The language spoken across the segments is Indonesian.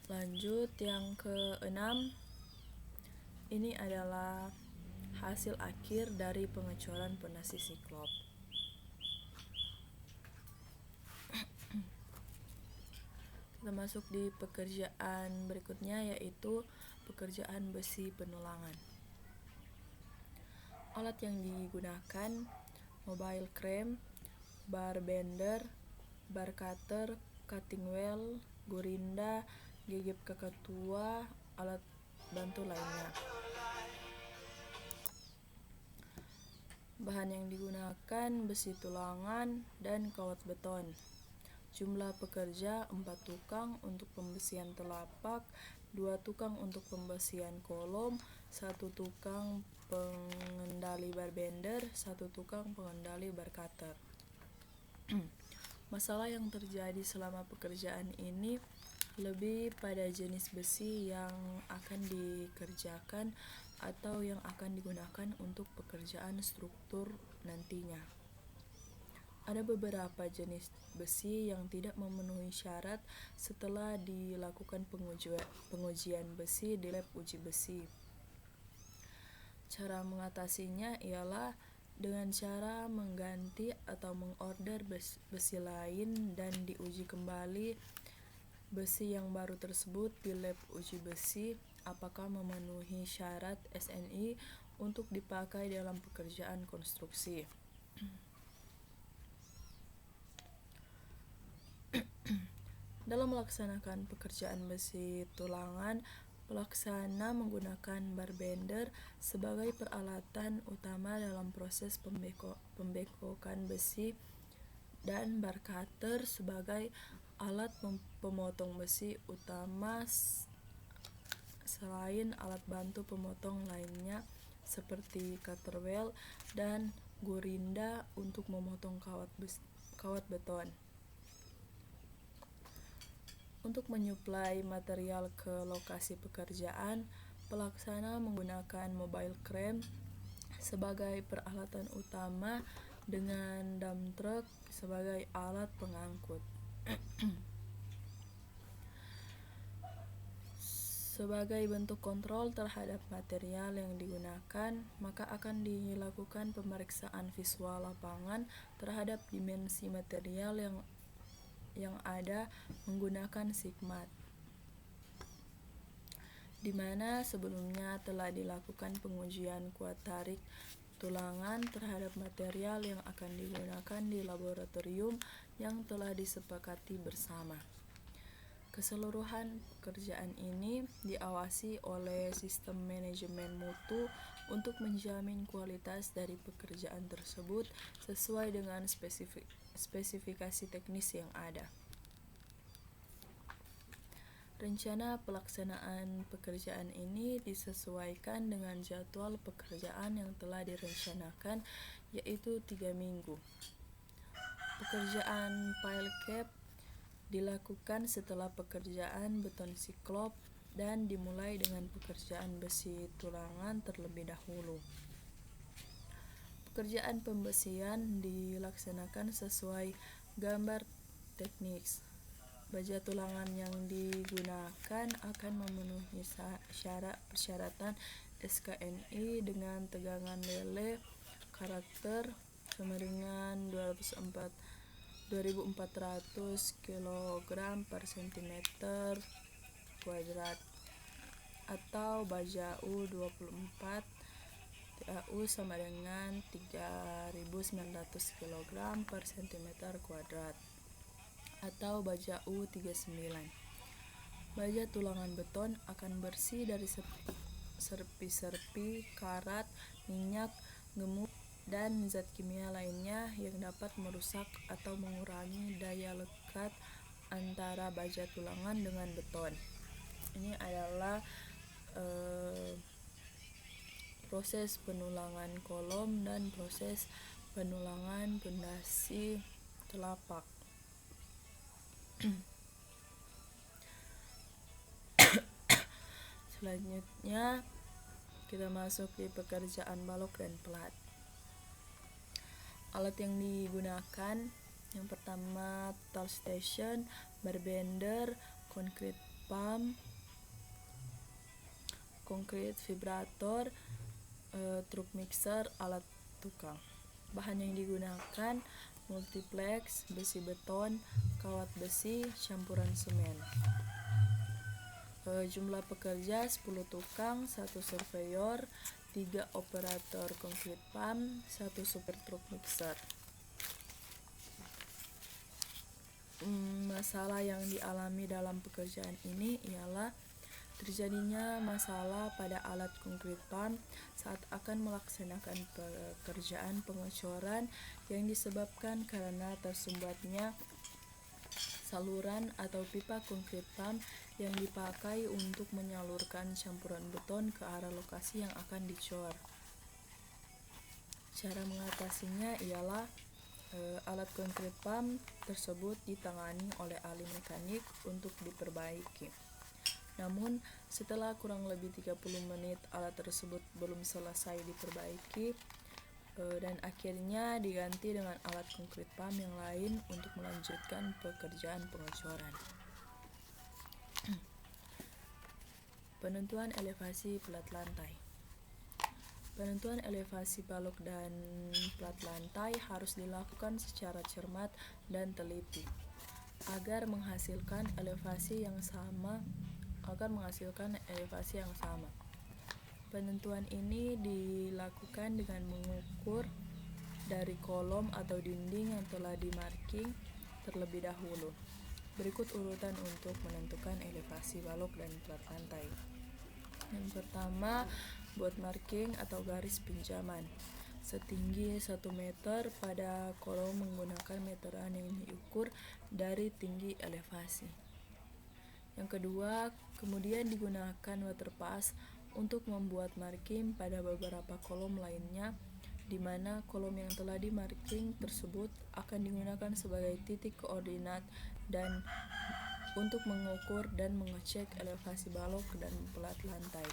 Lanjut yang keenam, ini adalah hasil akhir dari pengecoran pondasi siklop. Kita masuk di pekerjaan berikutnya, yaitu pekerjaan besi penulangan. Alat yang digunakan mobile clamp, bar bender, bar cutter, cutting wheel, gurinda, gegep kakatua, alat bantu lainnya. Bahan yang digunakan besi tulangan dan kawat beton. Jumlah pekerja 4 tukang untuk pembesian telapak, 2 tukang untuk pembesian kolom, 1 tukang pengendali bar bender, 1 tukang pengendali bar cutter. Masalah yang terjadi selama pekerjaan ini lebih pada jenis besi yang akan dikerjakan atau yang akan digunakan untuk pekerjaan struktur nantinya. Ada beberapa jenis besi yang tidak memenuhi syarat setelah dilakukan pengujian besi di lab uji besi. Cara mengatasinya ialah dengan cara mengganti atau mengorder besi lain dan diuji kembali besi yang baru tersebut di lab uji besi apakah memenuhi syarat SNI untuk dipakai dalam pekerjaan konstruksi. Dalam melaksanakan pekerjaan besi tulangan, pelaksana menggunakan bar bender sebagai peralatan utama dalam proses pembekokan besi dan bar cutter sebagai alat pemotong besi utama selain alat bantu pemotong lainnya seperti cutter wheel dan gurinda untuk memotong kawat beton. Untuk menyuplai material ke lokasi pekerjaan, pelaksana menggunakan mobile crane sebagai peralatan utama dengan dump truck sebagai alat pengangkut. Sebagai bentuk kontrol terhadap material yang digunakan, maka akan dilakukan pemeriksaan visual lapangan terhadap dimensi material yang ada menggunakan sigmat, di mana sebelumnya telah dilakukan pengujian kuat tarik tulangan terhadap material yang akan digunakan di laboratorium yang telah disepakati bersama. Keseluruhan pekerjaan ini diawasi oleh sistem manajemen mutu untuk menjamin kualitas dari pekerjaan tersebut sesuai dengan spesifikasi teknis yang ada. Rencana pelaksanaan pekerjaan ini disesuaikan dengan jadwal pekerjaan yang telah direncanakan, yaitu 3 minggu. Pekerjaan pile cap dilakukan setelah pekerjaan beton siklop dan dimulai dengan pekerjaan besi tulangan terlebih dahulu. Pekerjaan pembesian dilaksanakan sesuai gambar teknis. Baja tulangan yang digunakan akan memenuhi persyaratan SKNI dengan tegangan lele karakter kemiringan 2400 kg per cm kuadrat atau baja U24 TAU sama dengan 3900 kg per cm kuadrat atau baja U39. Baja tulangan beton akan bersih dari serpi-serpi, karat, minyak, gemuk, dan zat kimia lainnya yang dapat merusak atau mengurangi daya lekat antara baja tulangan dengan beton. Ini adalah proses penulangan kolom dan proses penulangan pondasi telapak. Selanjutnya kita masuk di pekerjaan balok dan plat. Alat yang digunakan yang pertama tool station, bar bender, concrete pump, konkrit vibrator, truk mixer, alat tukang. Bahan yang digunakan multiplex, besi beton, kawat besi, campuran semen. Jumlah pekerja 10 tukang, 1 surveyor, 3 operator konkrit pump, 1 supir truk mixer. Masalah yang dialami dalam pekerjaan ini ialah terjadinya masalah pada alat konkrit pump saat akan melaksanakan pekerjaan pengecoran yang disebabkan karena tersumbatnya saluran atau pipa konkrit pump yang dipakai untuk menyalurkan campuran beton ke arah lokasi yang akan dicor. Cara mengatasinya ialah alat konkrit pump tersebut ditangani oleh ahli mekanik untuk diperbaiki. Namun setelah kurang lebih 30 menit alat tersebut belum selesai diperbaiki dan akhirnya diganti dengan alat konkrit pump yang lain untuk melanjutkan pekerjaan pengecoran. Penentuan elevasi plat lantai. Penentuan elevasi balok dan plat lantai harus dilakukan secara cermat dan teliti agar menghasilkan elevasi yang sama. Penentuan ini dilakukan dengan mengukur dari kolom atau dinding yang telah dimarking terlebih dahulu. Berikut urutan untuk menentukan elevasi balok dan plat lantai. Yang pertama, buat marking atau garis pinjaman setinggi 1 meter pada kolom menggunakan meteran yang diukur dari tinggi elevasi. Yang kedua, kemudian digunakan waterpass untuk membuat marking pada beberapa kolom lainnya, di mana kolom yang telah dimarking tersebut akan digunakan sebagai titik koordinat dan untuk mengukur dan mengecek elevasi balok dan plat lantai.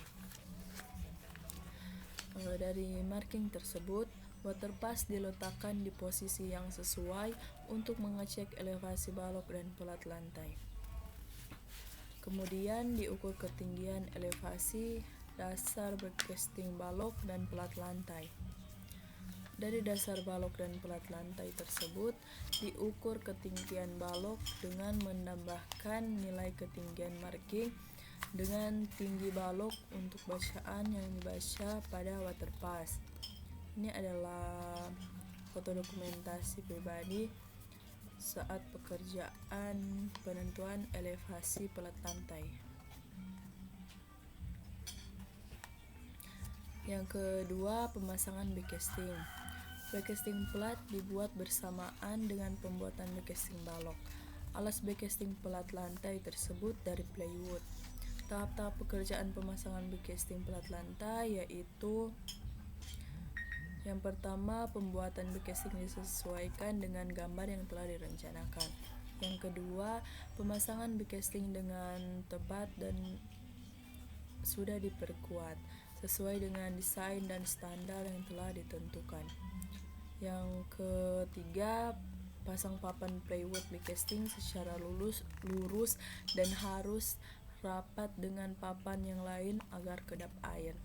Dari marking tersebut, waterpass diletakkan di posisi yang sesuai untuk mengecek elevasi balok dan plat lantai. Kemudian diukur ketinggian elevasi dasar backcasting balok dan plat lantai. Dari dasar balok dan plat lantai tersebut diukur ketinggian balok dengan menambahkan nilai ketinggian marking dengan tinggi balok untuk bacaan yang dibaca pada waterpass. Ini adalah foto dokumentasi pribadi saat pekerjaan penentuan elevasi plat lantai. Yang kedua, pemasangan backcasting. Backcasting plat dibuat bersamaan dengan pembuatan backcasting balok. Alas backcasting plat lantai tersebut dari plywood. Tahap-tahap pekerjaan pemasangan backcasting plat lantai yaitu: yang pertama, pembuatan backcasting disesuaikan dengan gambar yang telah direncanakan. Yang kedua, pemasangan backcasting dengan tepat dan sudah diperkuat sesuai dengan desain dan standar yang telah ditentukan. Yang ketiga, pasang papan plywood backcasting secara lurus dan harus rapat dengan papan yang lain agar kedap air.